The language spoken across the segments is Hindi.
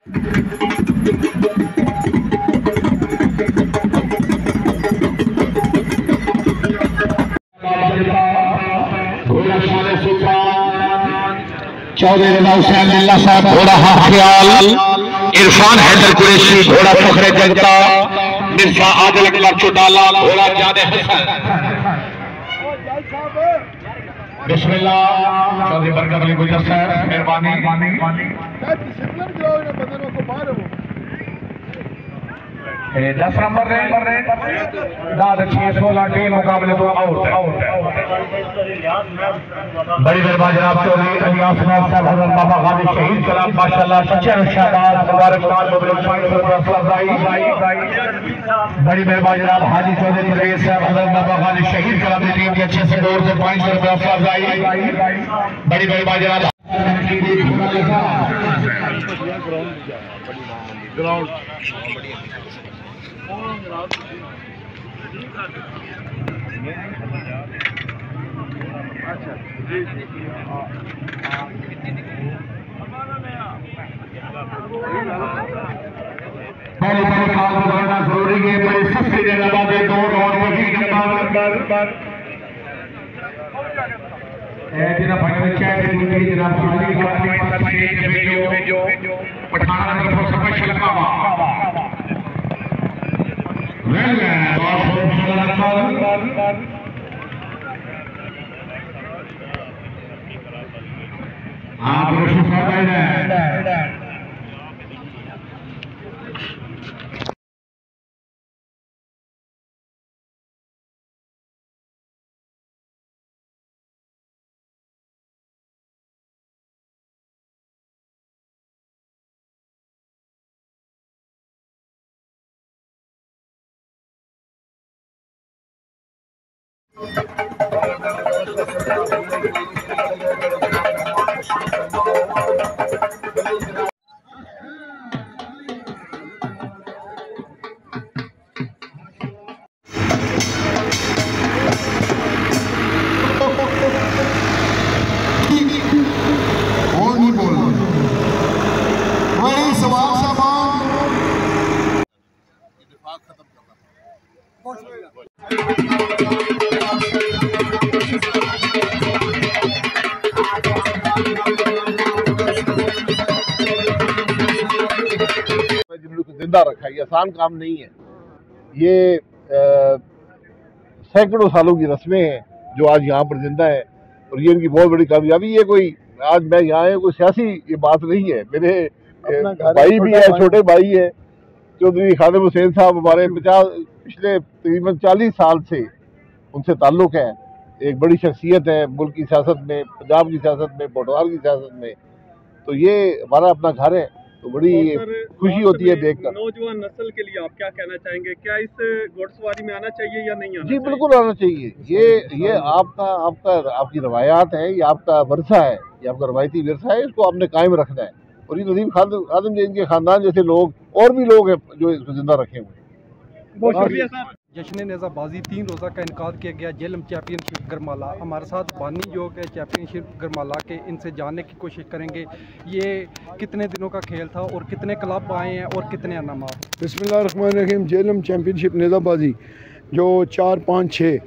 चौधरी रजा हुसैन लिल्ला साहब घोड़ा ख्याल, इरफान हैदर कुरैशी घोड़ा फखरे जगता, मिर्जा आदिल अकबर चौटाला घोड़ा जादे हसन। बिस्मिल्लाह। चौधरी बरकत अली गुजर साहब मेहरबानी। 10 नंबर दाद 6-16 टीम मुकाबले तो आउट। बड़ी मेहरबानी जनाब चौधरी अलियास साहब हजरत बाबा गाजी शहीद कलाम माशाल्लाह सच्चे शाबाश मुबारकबाद बड़ी मेहरबानी जनाब हाजी चौधरी परवेज साहब हजरत बाबा गाजी शहीद कलाम की टीम के अच्छे से दौर से 500 रुपये अफजाई। बड़ी मेहरबानी जनाब ग्राउंड पहले खास करना जरूरी है। बड़ी सस्ती जगह दे दो और आप जिंदा रखा, ये आसान काम नहीं है। ये सैकड़ों सालों की रस्में हैं जो आज यहाँ पर जिंदा है और ये इनकी बहुत बड़ी कामयाबी। ये कोई आज मैं यहाँ है कोई सियासी ये बात नहीं है। मेरे भाई भी है, छोटे भाई है चौधरी खादिम हुसैन साहब, हमारे पिछले तकरीबन 40 साल से उनसे ताल्लुक़ है। एक बड़ी शख्सियत है मुल्क की सियासत में, पंजाब की सियासत में, पोटवार की सियासत में। तो ये हमारा अपना घर है, तो बड़ी खुशी होती है देखकर। नौजवान नस्ल के लिए आप क्या कहना चाहेंगे? क्या इस घोड़सवारी में आना चाहिए या नहीं आना? जी बिल्कुल आना चाहिए। ये आपकी रवायात है, ये आपका वर्षा है, ये आपका रवायती विरसा है, इसको आपने कायम रखना है। और ये नदीम खादिम जी इनके खानदान जैसे लोग और भी लोग हैं जो इसको जिंदा रखे हुए हैं। बहुत शुक्रिया साहब। जश्न नेज़ाबाजी 3 रोज़ा का इनकाद किया गया जेलम चैम्पियनशिप गरमाला। हमारे साथ बानी जो है चैम्पियनशिप गरमाला के, इनसे जानने की कोशिश करेंगे ये कितने दिनों का खेल था और कितने क्लब आए हैं और कितने इनामात। बिस्मिल्लाहिर्रहमानिर्रहीम। जेलम चैम्पियनशिप नेज़ाबाजी जो 4, 5, 6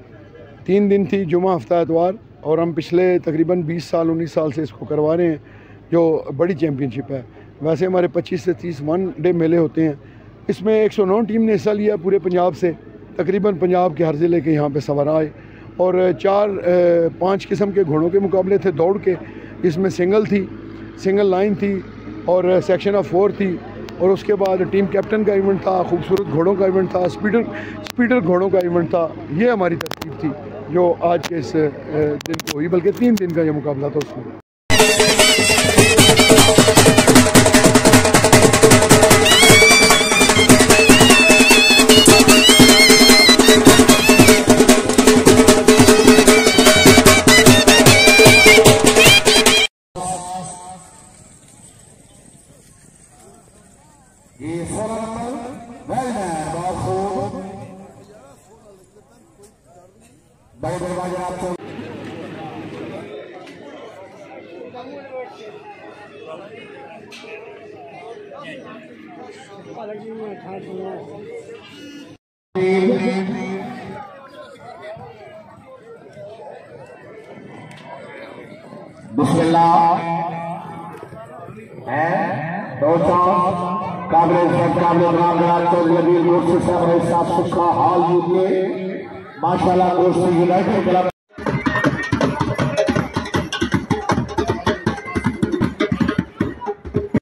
3 दिन थी, जुमा हफ्ता एतवार, और हम पिछले तकरीबन 20 साल 19 साल से इसको करवा रहे हैं, जो बड़ी चैम्पियनशिप है। वैसे हमारे 25 से 30 वन डे मेले होते हैं। इसमें 109 टीम ने हिस्सा लिया पूरे पंजाब से। तकरीबन पंजाब के हर ज़िले के यहाँ पे सवार आए और 4-5 किस्म के घोड़ों के मुकाबले थे दौड़ के। इसमें सिंगल थी, सिंगल लाइन थी और सेक्शन ऑफ 4 थी, और उसके बाद टीम कैप्टन का इवेंट था, खूबसूरत घोड़ों का इवेंट था, स्पीडर घोड़ों का इवेंट था। ये हमारी तरतीब थी जो आज के इस दिन को हुई, बल्कि 3 दिन का ये मुकाबला था उसमें। बड़े बिस्मिल्लाह है दोस्तों काबिल माशाल्लाह दोस्तों यूनाइटेड क्लब